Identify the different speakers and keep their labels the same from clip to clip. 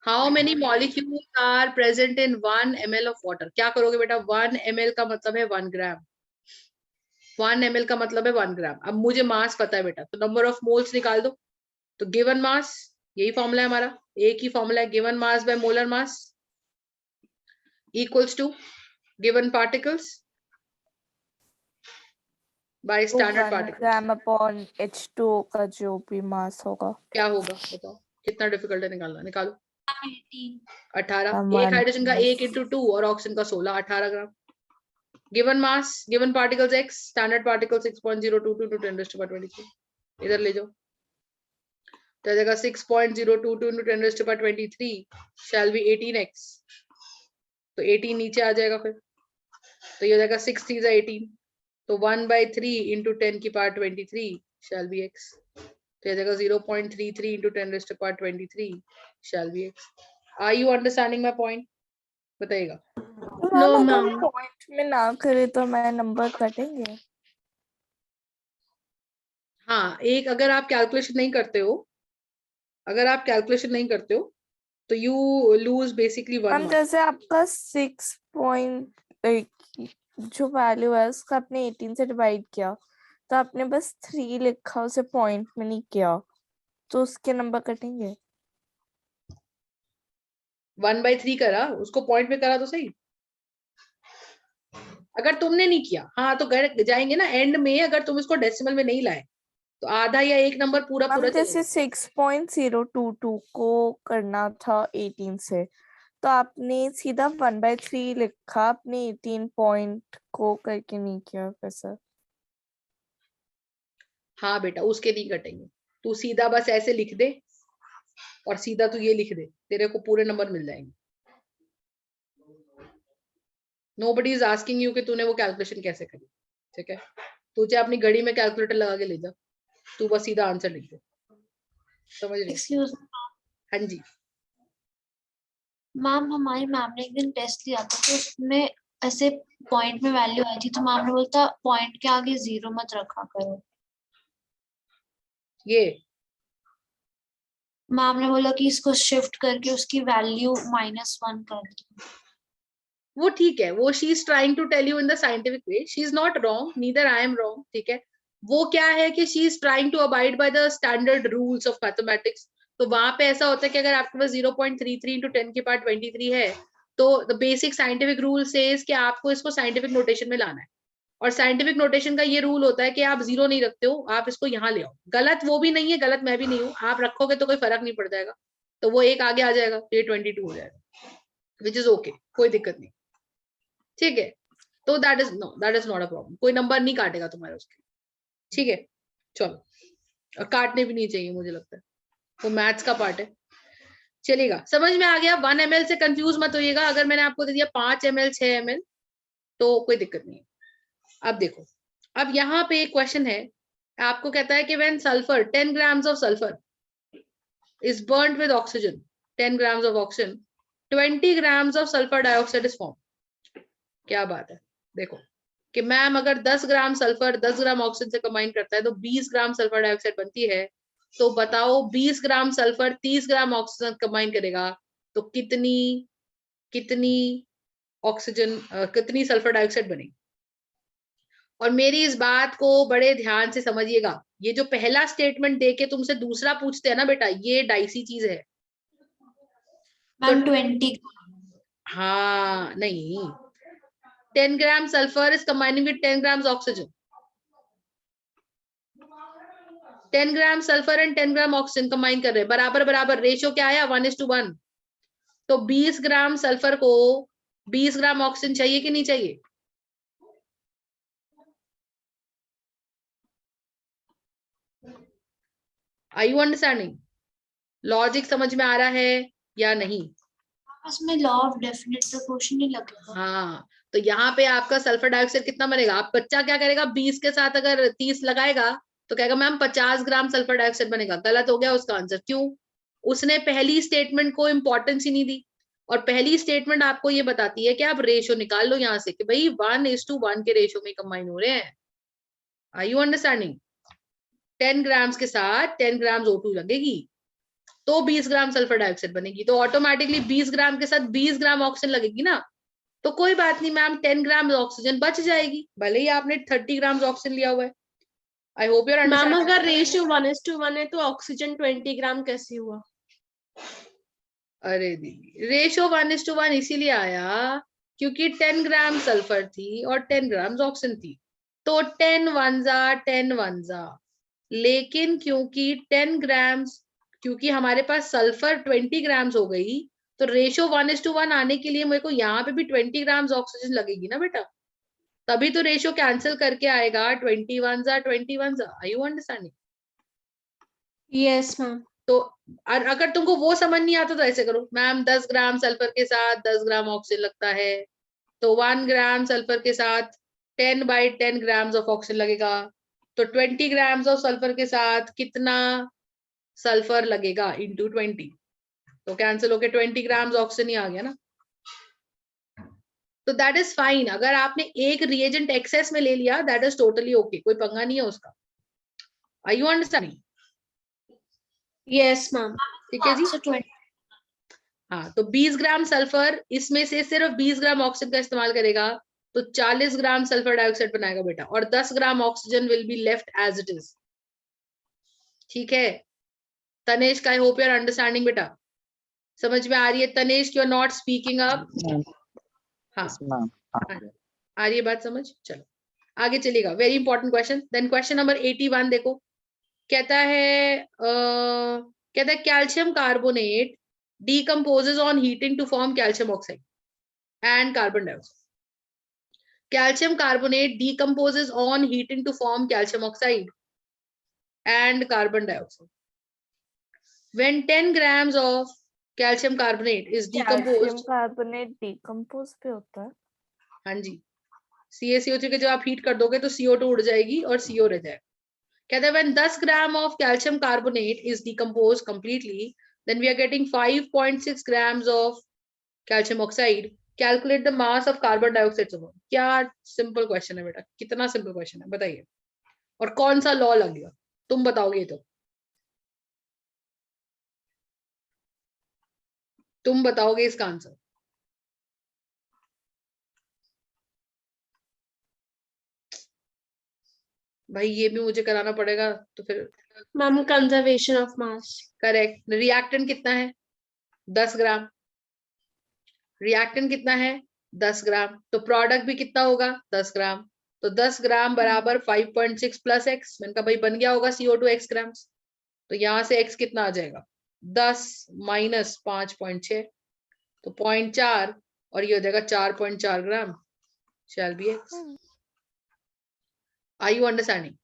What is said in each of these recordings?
Speaker 1: How many molecule are present in 1 ml of water? क्या करोगे बेटा? 1 ml का मतलब है 1 ग्राम। 1 ml का मतलब है 1 ग्राम। अब मुझे मास पता है बेटा, तो नंबर ऑफ मोल्स निकाल दो। तो गिवन मास, यही फॉर्मूला है हमारा, एक ही फॉर्मूला है, given mass by molar mass equals to given particles by standard
Speaker 2: 1
Speaker 1: particles.
Speaker 2: Gram upon H2O का जो भी मास होगा।
Speaker 1: क्या होगा बताओ? कितना डिफिकल्ट है निकालना? निकालो। 18। एक
Speaker 2: 1
Speaker 1: हाइड्रोजन का 1 इंटू 2 और ऑक्सीजन का 16, 18 gram. Given mass, given particles x, standard particle 6.022 into 10⁻23। इधर ले जाओ, तो जाएगा 6.022 into 10⁻23 शैल बी 18x। तो 18 नीचे आ जाएगा फिर, तो ये हो जाएगा 6 3 18, तो 1/3 into 10⁻23 शैल बी x। तो ये जाएगा 0.33 into 10⁻23 shall be x। Are you understanding my point? बताइएगा।
Speaker 2: नो मैम, पॉइंट में ना करे तो मैं नंबर कटेंगे।
Speaker 1: हाँ, एक अगर आप कैलकुलेशन नहीं करते हो, अगर आप कैलकुलेशन नहीं करते हो तो यू लूज बेसिकली 1
Speaker 2: हम
Speaker 1: मार्क।
Speaker 2: जैसे आपका 6 पॉइंट जो वैल्यू है उसका आपने 18 से डिवाइड किया, तो आपने बस 3 लिखा, उसे पॉइंट में नहीं किया, तो उसके नंबर कटेंगे।
Speaker 1: 1/3 करा, उसको पॉइंट में करा तो सही। अगर तुमने नहीं किया, हाँ, तो जाएंगे ना एंड में, अगर तुम इसको डेसिमल में नहीं लाए तो आधा या एक नंबर पूरा पूरा
Speaker 2: हम जैसे
Speaker 1: चलेगा।
Speaker 2: 6.022 को करना था 18 से, तो आपने सीधा 1/3 लिखा, आपने 18 पॉइंट को करके नहीं किया वैसा।
Speaker 1: हाँ बेटा, उसके नहीं कटेंगे, तू सीधा बस ऐसे लिख दे और सीधा तू ये लिख दे, तेरे को पूरे नंबर मिल जाएंगे। नोबडी इज आस्किंग यू कि तूने वो कैलकुलेशन कैसे करी, ठीक है? तू चाहे अपनी घड़ी में कैलकुलेटर लगा के ले जा, तू बस सीधा आंसर लिख दे। समझ रही?
Speaker 3: एक्सक्यूज
Speaker 1: हाँ जी।
Speaker 3: मैम, हमारी मैम ने एक दिन टेस्ट लिया था, तो उसमें ऐसे पॉइंट में वैल्यू आई थी, तो मैम ने बोलता पॉइंट के आगे 0 मत रखा करो।
Speaker 1: ये
Speaker 3: मैम ने बोला कि इसको शिफ्ट करके उसकी वैल्यू -1 कर दो।
Speaker 1: वो ठीक है, वो she is trying to tell you in the scientific way, she is not wrong, neither I am wrong, ठीक है? वो क्या है कि she is trying to abide by the standard rules of mathematics. तो वहां पे ऐसा होता है कि अगर आपके पास 0.33 into 10⁻23 है, तो the basic scientific rule says कि आपको इसको साइंटिफिक नोटेशन में लाना है। और साइंटिफिक नोटेशन का ये रूल होता है कि आप 0 नहीं रखते हो, आप इसको यहाँ ले आओ। गलत वो भी नहीं है, गलत मैं भी नहीं हूँ, आप रखोगे तो कोई फर्क नहीं पड़ जाएगा, तो वो एक आगे आ जाएगा, ये 22 हो जाएगा, विच इज ओके, कोई दिक्कत नहीं, ठीक है? तो that is not a problem, कोई नंबर नहीं काटेगा तुम्हारे उसके, ठीक है? चलो, और काटने भी नहीं चाहिए, मुझे लगता है वो मैथ्स का पार्ट है। चलेगा, समझ में आ गया? 1 ml से कंफ्यूज मत होइएगा, अगर मैंने आपको दे दिया 5 ml 6 ml तो कोई दिक्कत नहीं है। अब देखो, अब यहाँ पे एक क्वेश्चन है, आपको कहता है कि when sulphur 10 grams of sulphur is burnt with oxygen, 10 grams of oxygen, 20 grams of sulfur dioxide is formed। क्या बात है? देखो कि मैम अगर 10 ग्राम सल्फर 10 ग्राम ऑक्सीजन से कंबाइन करता है तो 20 ग्राम सल्फर डाइऑक्साइड बनती है। तो बताओ 20 ग्राम सल्फर 30 ग्राम ऑक्सीजन कंबाइन करेगा तो कितनी कितनी ऑक्सीजन कितनी सल्फर डाइऑक्साइड बनेगी? और मेरी इस बात को बड़े ध्यान से समझिएगा, ये जो पहला स्टेटमेंट देके तुमसे दूसरा पूछते हैं ना बेटा, ये डाइसी चीज है।
Speaker 3: मैम 20।
Speaker 1: हाँ नहीं, 10 ग्राम sulphur is combining with 10 grams oxygen, 10 gram sulphur and 10 gram oxygen combine कर रहे हैं, बराबर बराबर, रेशियो क्या आया? 1:1। तो 20 ग्राम सल्फर को 20 ग्राम ऑक्सीजन चाहिए कि नहीं चाहिए? Are you understanding? लॉजिक समझ में आ रहा है या नहीं?
Speaker 3: इसमें लॉ ऑफ डेफिनेट प्रोपोर्शन नहीं लगेगा।
Speaker 1: हाँ, तो यहाँ पे आपका सल्फर डाइऑक्साइड कितना बनेगा? आप बच्चा क्या करेगा, 20 के साथ अगर 30 लगाएगा तो कहेगा मैम 50 ग्राम सल्फर डाइऑक्साइड बनेगा। गलत हो गया उसका आंसर। क्यों? उसने पहली स्टेटमेंट को इंपॉर्टेंस ही नहीं दी, और पहली स्टेटमेंट आपको ये बताती है कि आप रेशो निकाल लो यहाँ से कि भाई 1:1 के रेशो में कंबाइन हो रहे हैं। Are you understanding? 10 ग्राम्स के साथ 10 ग्राम्स O2 लगेगी, तो 20 ग्राम सल्फर डाइऑक्साइड बनेगी, तो ऑटोमेटिकली 20 ग्राम के साथ 20 ग्राम ऑक्सीजन लगेगी ना, तो कोई बात नहीं मैम, 10 ग्राम ऑक्सीजन बच जाएगी, भले ही आपने 30 ग्राम ऑक्सीजन लिया हुआ है। I hope you're
Speaker 4: ma'am
Speaker 1: understanding.
Speaker 4: अगर रेशियो 1:1 है तो ऑक्सीजन 20 ग्राम कैसे हुआ?
Speaker 1: अरे दीदी, रेशियो 1:1 इसीलिए आया क्योंकि 10 ग्राम सल्फर थी और 10 ग्राम ऑक्सीजन थी, तो 10 1 जा, लेकिन क्योंकि 10 ग्राम्स, क्योंकि हमारे पास सल्फर 20 ग्राम्स हो गई, तो रेशियो 1:1 आने के लिए मेरे को यहाँ पे भी 20 ग्राम्स ऑक्सीजन लगेगी ना बेटा, तभी तो रेशियो कैंसिल करके आएगा 21 जा 21 जा। Are you understanding?
Speaker 4: Yes ma'am.
Speaker 1: तो अगर तुमको वो समझ नहीं आता तो ऐसे करो मैम, 10 ग्राम सल्फर के साथ 10 ग्राम ऑक्सीजन लगता है, तो 1 ग्राम सल्फर के साथ 10/10 ग्राम्स ऑफ ऑक्सीजन लगेगा, तो 20 ग्राम्स ऑफ सल्फर के साथ कितना सल्फर लगेगा इंटू 20, तो कैंसिल होके 20 ग्राम्स ऑक्सीजन ही आ गया ना। तो दैट इज फाइन, अगर आपने एक रिएजेंट एक्सेस में ले लिया दैट इज टोटली ओके, कोई पंगा नहीं है उसका। Are you understanding?
Speaker 4: Yes ma'am.
Speaker 1: ठीक है जी। हाँ, तो 20 ग्राम सल्फर, इसमें से सिर्फ 20 ग्राम ऑक्सीजन का इस्तेमाल करेगा तो 40 ग्राम सल्फर डाइऑक्साइड बनाएगा बेटा, और 10 gram oxygen will be left as it is. ठीक है Tanesh, I hope you are understanding बेटा, समझ में आ रही है Tanesh? You are not speaking up. हाँ आ रही है बात समझ? चलो आगे चलेगा, very important question. Then question number 81 देखो, कहता है calcium carbonate decomposes on heating to form calcium oxide and carbon dioxide. Calcium carbonate decomposes on heating to form calcium oxide and carbon dioxide. When 10 grams of calcium carbonate is decomposed,
Speaker 2: calcium carbonate decompose पे होता है।
Speaker 1: हाँ जी, CaCO3 के जब आप heat कर दोगे तो CO2 उड़ जाएगी और CO रह जाएगा। कहता है when 10 gram of calcium carbonate is decomposed completely, then we are getting 5.6 grams of calcium oxide. Calculate the mass of carbon dioxide. क्या सिंपल क्वेश्चन है बेटा, कितना सिंपल क्वेश्चन है बताइए, और कौन सा लॉ लगेगा तुम बताओगे? तो तुम बताओगे इसका आंसर। भाई ये भी मुझे कराना पड़ेगा तो फिर।
Speaker 4: Ma'am conservation of mass.
Speaker 1: Correct. Reactant कितना है? 10 ग्राम। रिएक्टेंट कितना है? 10 ग्राम। तो प्रोडक्ट भी कितना होगा? 10 ग्राम। तो 10 ग्राम बराबर 5.6 प्लस एक्स, मैंने कहा भाई बन गया होगा CO2 x ग्राम्स, तो यहां से x कितना आ जाएगा? 10 माइनस 5.6, तो 0.4, और ये हो जाएगा 4.4 gram, shall be x। Are you understanding?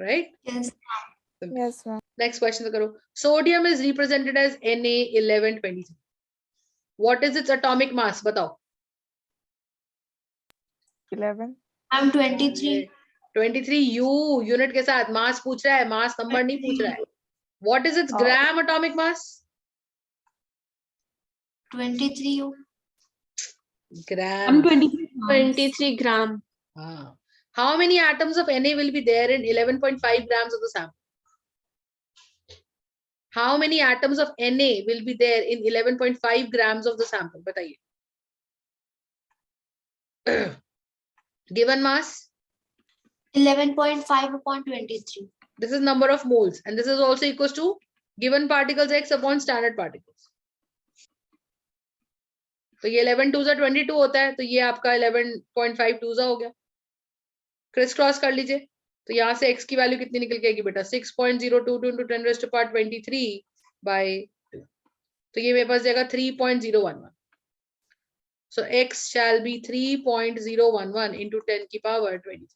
Speaker 1: Right?
Speaker 3: Yes.
Speaker 2: Yes ma'am.
Speaker 1: Next question करो। Sodium is represented as Na1123। What is its atomic mass? बताओ।
Speaker 2: 11।
Speaker 3: I'm 23.
Speaker 1: 23 यूनिट के साथ मास पूछ रहा है, मास नंबर नहीं पूछ रहा है। What is it's gram atomic mass?
Speaker 3: 23 U.
Speaker 1: ग्राम।
Speaker 4: 23 ग्राम।
Speaker 1: हाँ। How many atoms of Na will be there in 11.5 grams of the sample? How many atoms of Na will be there in 11.5 grams of the sample? बताइए। Given mass?
Speaker 3: 11.5 upon 23.
Speaker 1: This is number of moles, and this is also equals to given particles x upon standard particles. तो ये 11 2 22 होता है, तो ये आपका 11.5 2 हो गया। क्रिस क्रॉस कर लीजिए, तो यहाँ से x की वैल्यू कितनी निकल के आएगी बेटा? 6.022 into 10 raised to power 23 by 2, तो ये मेरे पास जाएगा 3.011। So x shall be 3.011 into 10 की power 23.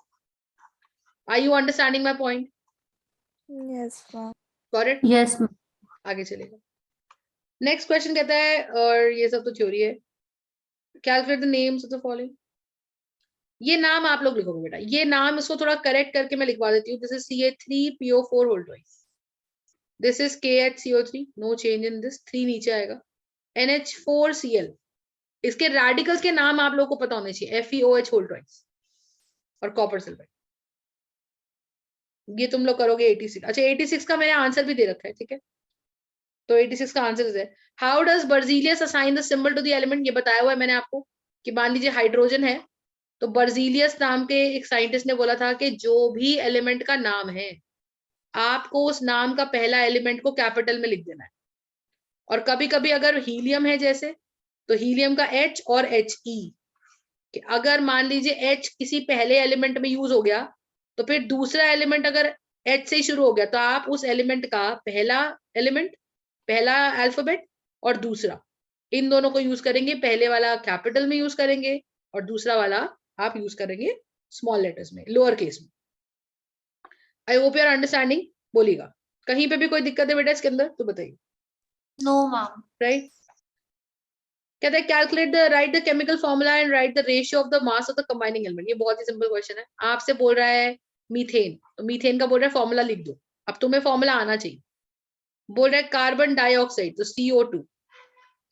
Speaker 1: Are you understanding my point?
Speaker 2: Yes ma'am.
Speaker 1: Got it?
Speaker 4: Yes.
Speaker 1: आगे चलेगा। नेक्स्ट क्वेश्चन कहता है, और ये सब तो थ्योरी है, calculate the names of the following. ये नाम आप लोग लिखोगे बेटा, ये नाम इसको थोड़ा करेक्ट करके मैं लिखवा देती हूँ। This is CA3PO4 whole twice, this is KHCO3, no change in this, 3 नीचे आएगा। NH4Cl, इसके रेडिकल्स के नाम आप लोग को पता होने चाहिए, FeOH होल ट्वाइस और कॉपर सल्फाइड। ये तुम लोग करोगे 86। अच्छा 86 का मैंने आंसर भी दे रखा है, ठीक है। तो 86 का आंसर है how does Berzelius assign the symbol to the element. ये बताया हुआ है मैंने आपको कि मान लीजिए हाइड्रोजन है, तो बर्जीलियस नाम के एक साइंटिस्ट ने बोला था कि जो भी एलिमेंट का नाम है आपको उस नाम का पहला एलिमेंट को कैपिटल में लिख देना है। और कभी कभी अगर हीलियम है जैसे, तो हीलियम का H और HE, कि अगर मान लीजिए H किसी पहले एलिमेंट में यूज हो गया, तो फिर दूसरा एलिमेंट अगर H से ही शुरू हो गया, तो आप उस एलिमेंट का पहला एलिमेंट, पहला अल्फाबेट और दूसरा, इन दोनों को यूज करेंगे। पहले वाला कैपिटल में यूज करेंगे और दूसरा वाला आप यूज करेंगे स्मॉल लेटर्स में, लोअर केस में। I hope you're understanding. बोलिएगा कहीं पे भी कोई दिक्कत है बेटा इसके अंदर तो बताइए।
Speaker 3: No ma'am.
Speaker 1: राइट, कहते हैं calculate the right the chemical formula and right the ratio of the mass of the combining element. ये बहुत ही सिंपल क्वेश्चन है। आपसे बोल रहा है मीथेन, तो मीथेन का बोल रहा है फॉर्मूला लिख दो। अब तुम्हें फॉर्मूला आना चाहिए। बोल रहा है कार्बन डाइऑक्साइड, तो CO2।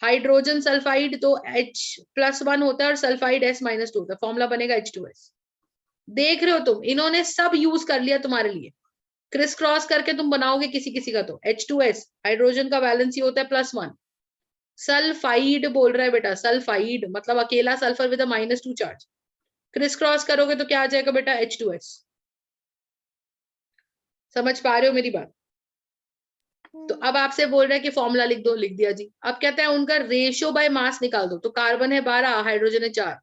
Speaker 1: हाइड्रोजन सल्फाइड, तो H+1 होता है और सल्फाइड S-2 होता है, फॉर्मूला बनेगा H2S। देख रहे हो तुम, इन्होंने सब यूज कर लिया तुम्हारे लिए। क्रिस क्रॉस करके तुम बनाओगे किसी किसी का, तो H2S हाइड्रोजन का वैलेंसी होता है +1। सल्फाइड बोल रहा है बेटा, सल्फाइड मतलब अकेला sulphur with -2 charge. Criss cross करोगे तो क्या आ जाएगा बेटा, H2S। समझ पा रहे हो मेरी बात। तो अब आपसे बोल रहा है कि फॉर्मूला लिख दो, लिख दिया जी। अब कहता है उनका रेशियो बाय मास निकाल दो। तो कार्बन है 12, हाइड्रोजन है 4,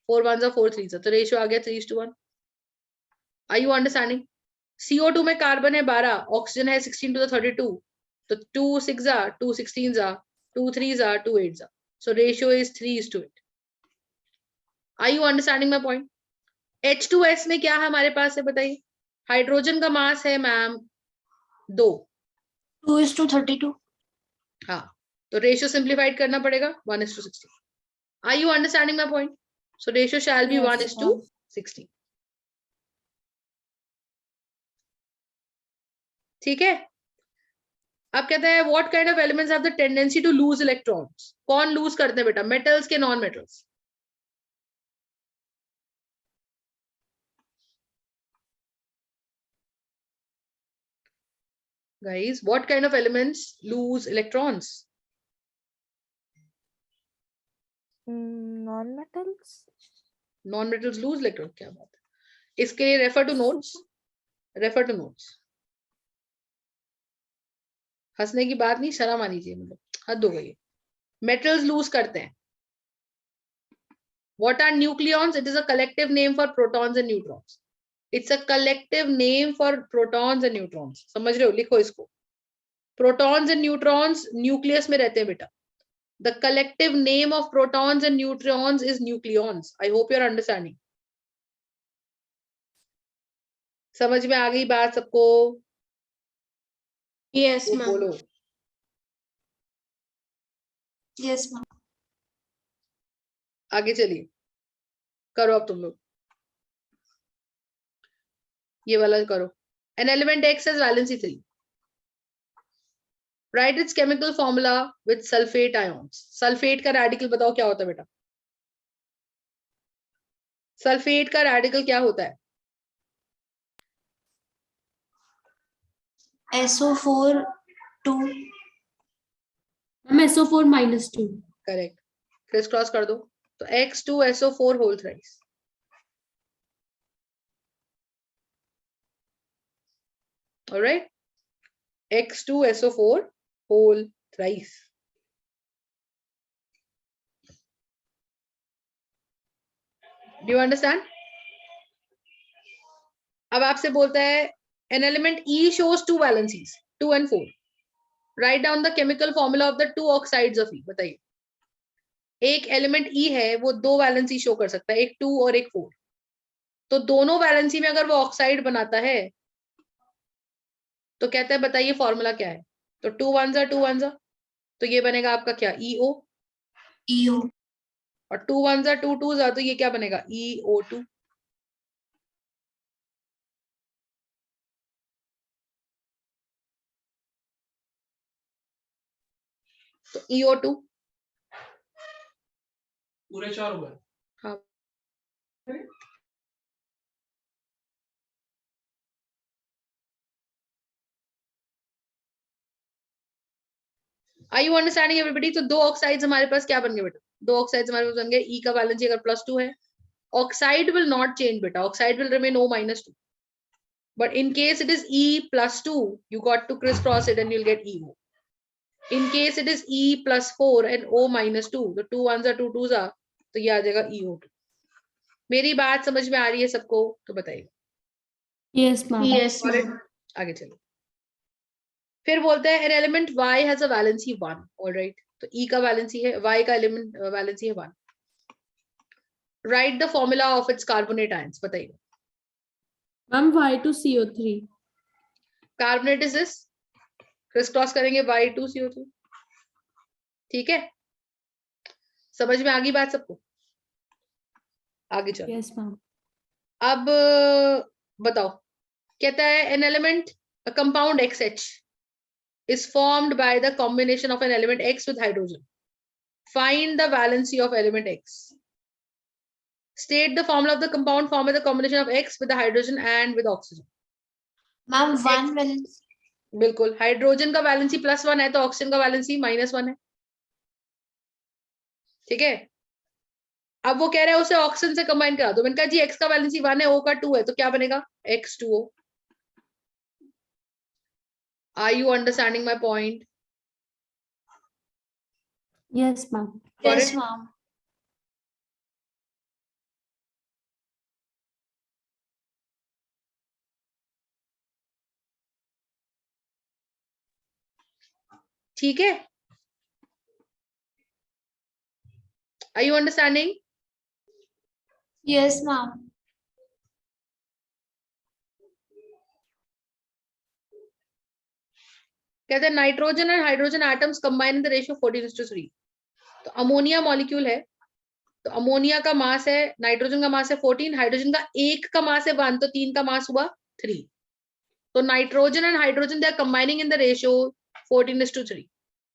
Speaker 1: 4 1 4 3, तो रेशियो आ गया 3:1। Are you understanding. CO2 में कार्बन है 12, ऑक्सीजन है 16 to the 32, तो 2 6 2 16 2 3 2 8, so ratio is 3:8। Are you understanding my point? H2S में क्या हमारे पास है बताइए। हाइड्रोजन का मास है मैम 2।
Speaker 3: 2:32।
Speaker 1: हाँ, तो रेशियो सिंप्लीफाइड करना पड़ेगा 1:16। Are you understanding my point? So ratio shall be
Speaker 2: Yes,
Speaker 1: 1:16। ठीक है। अब कहता है what kind of elements have the tendency to lose electrons. कौन लूज करते हैं बेटा, मेटल्स के non metals. Guys, what kind of elements lose electrons?
Speaker 2: Non-metals.
Speaker 1: Non-metals lose electrons, क्या बात है। इसके लिए refer to notes, refer to notes. हंसने की बात नहीं, शर्म आनी चाहिए, मतलब हद हो गई। मेटल्स लूज करते हैं। What are nucleons? It is a collective name for protons and neutrons. It's a collective name for protons and neutrons. समझ रहे हो, लिखो इसको। Protons and neutrons न्यूक्लियस में रहते हैं बेटा। The collective name of protons and neutrons is nucleons. I hope you're understanding. समझ में आ गई बात सबको?
Speaker 4: यस
Speaker 1: तो
Speaker 4: मैम।
Speaker 1: बोलो।
Speaker 3: Yes ma'am.
Speaker 1: आगे चलिए, करो अब तुम लोग ये वाला करो। An element X has valency 3. Write its chemical formula with sulfate ions. Sulphate का रेडिकल बताओ क्या होता है बेटा। सल्फेट का रेडिकल क्या होता है?
Speaker 3: SO4 2।
Speaker 4: Ma'am SO4-2।
Speaker 1: Correct, criss cross कर दो, तो X2SO4 whole thrice. Alright, X2SO4 whole thrice. Do you understand. अब आपसे बोलता है an element E shows 2 valencies 2 and 4. Write down the chemical formula of the 2 oxides of E. बताइए, एक element E है वो 2 वैलेंसी शो कर सकता है, एक 2 और एक 4। तो दोनों वैलेंसी में अगर वो ऑक्साइड बनाता है तो कहता है बताइए फॉर्मूला क्या है। तो 2 1 2 1, तो ये बनेगा आपका क्या, EO।
Speaker 3: EO।
Speaker 1: और 2 1 2 2, तो ये क्या बनेगा, EO2। तो EO2
Speaker 5: पूरे 4 हुए।
Speaker 1: हाँ Are you understanding everybody? तो दो ऑक्साइड्स हमारे पास क्या बन गए बेटा? दो ऑक्साइड्स हमारे पास बन गए. E का वैलेंसी अगर +2 है, oxide will not change beta, oxide will remain O -2. But in case it is E +2, you got to crisscross it and you'll get EO. In case it is E +4 and O -2, the 2 1s are 2 2s are, तो ये आ जाएगा EO2. मेरी बात समझ में आ रही है सबको? तो बताइए.
Speaker 3: Yes ma'am. Yes ma'am.
Speaker 1: आगे चलो. फिर बोलते हैं an element Y has a valency 1. All right. तो E का वैलेंसी है, Y का एलिमेंट वैलेंसी है 1. Write the formula of its carbonate ions. बताइए.
Speaker 4: Ma'am Y2CO3.
Speaker 1: Carbonate is this, criss cross करेंगे Y2CO3. ठीक है, समझ में आ गई बात सबको? आगे चलो.
Speaker 3: Yes ma'am.
Speaker 1: अब बताओ, कहता है an element, a compound XH is formed by the combination of an element X with hydrogen. Find the valency of element X. State the formula of the compound formed by the combination of X with the hydrogen and with oxygen.
Speaker 3: Ma'am 1 valence.
Speaker 1: बिल्कुल, hydrogen का valency +1 है तो oxygen का valency -1 है. ठीक है, अब वो कह रहे हैं उसे ऑक्सीजन से कंबाइन करा दो. मैंने कहा जी X का वैलेंसी 1 है, O का 2 है, तो क्या बनेगा? X2O. Are you understanding my point?
Speaker 3: Yes ma'am.
Speaker 1: Got
Speaker 3: yes
Speaker 1: it?
Speaker 3: Ma'am.
Speaker 1: ठीक है, are you understanding?
Speaker 3: Yes ma'am.
Speaker 1: कहते हैं nitrogen and hydrogen atoms combine in the ratio 14:3. तो अमोनिया मॉलिक्यूल है, तो अमोनिया का मास है, नाइट्रोजन का मास है 14, हाइड्रोजन का एक का मास है 1, तो 3 का मास हुआ 3. तो nitrogen and hydrogen they are combining in the ratio 14:3.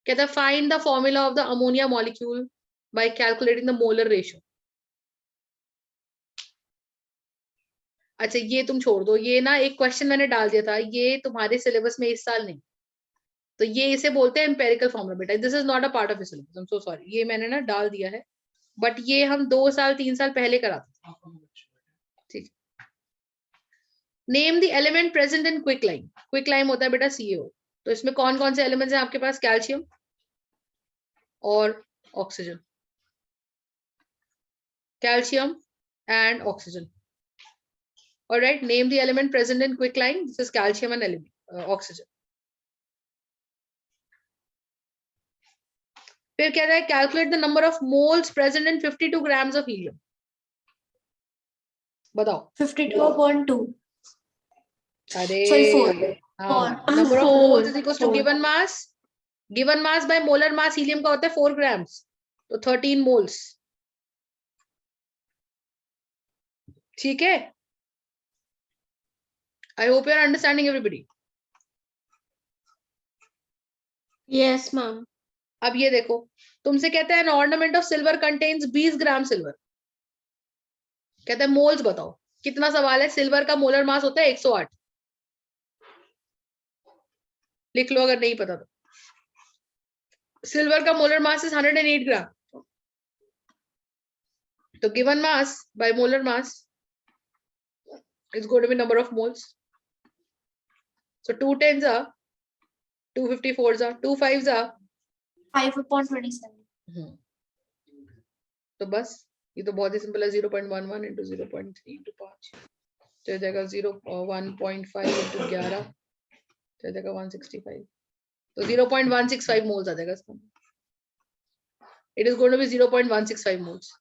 Speaker 1: कहता है find the formula of the ammonia molecule by calculating the molar ratio. अच्छा ये तुम छोड़ दो, ये ना एक क्वेश्चन मैंने डाल दिया था, ये तुम्हारे सिलेबस में इस साल नहीं. तो ये इसे बोलते हैं एम्पेरिकल फॉर्मूला बेटा. This is not a part of syllabus. I am so sorry, ये मैंने ना डाल दिया है, बट ये हम 2 साल 3 साल पहले कराते थे. ठीक. Name the element present in quicklime. Quicklime होता है बेटा CaO. तो इसमें कौन कौन से एलिमेंट्स हैं आपके पास? कैल्शियम और oxygen. Calcium and oxygen. All right, name the element present in quicklime. This is calcium and oxygen. फिर कहता है calculate the number of moles present in 52 grams of helium. बताओ.
Speaker 3: 52.2.
Speaker 1: अरे
Speaker 3: Sorry, 4.
Speaker 1: हाँ, number of moles is equals to given mass. Given mass by molar mass helium का होता है 4 grams. तो 13 moles. ठीक है. I hope you are understanding everybody.
Speaker 4: Yes ma'am.
Speaker 1: अब ये देखो, तुमसे कहता है an ornament of silver contains 20 gram silver. कहता है मोल्स बताओ. कितना सवाल है? सिल्वर का मोलर मास होता है 108. लिख लो अगर नहीं पता तो. सिल्वर का मोलर मास इज 108 ग्राम. तो given mass by molar mass is going to be number of moles. So 2 10s are 254s are 2 5s are
Speaker 3: 5.27.
Speaker 1: तो बस ये तो बहुत ही सिंपल है. 0.11 into 0.3 into 5 तो हो जाएगा 1.5 into 11 तो हो जाएगा 165. तो 0.165 मोल्स आ जाएगा इसका. It is going to be 0.165 moles.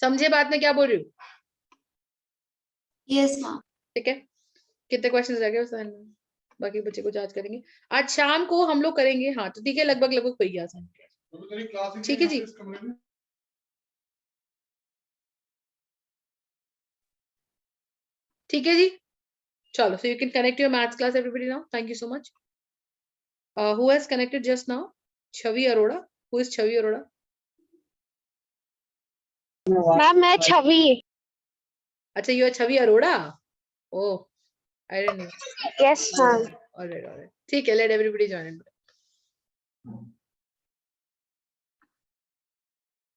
Speaker 1: समझे बात में क्या बोल रही हूँ?
Speaker 3: Yes ma'am.
Speaker 1: ठीक है. कितने क्वेश्चन रह गए उस लाइन में? बाकी बच्चे को जांच करेंगे आज शाम को हम लोग करेंगे. हाँ तो ठीक है, लगभग लगभग हो गया आसान. ठीक है जी. ठीक है जी, चलो. So you can connect your maths class everybody now. Thank you so much. Who has connected just now? Chhavi Arora. Who is Chhavi Arora?
Speaker 5: Ma'am मैं छवि.
Speaker 1: अच्छा, you are Chhavi Arora. Oh, I didn't know.
Speaker 5: Yes ma'am.
Speaker 1: Alright alright, ठीक है. Let everybody join in. है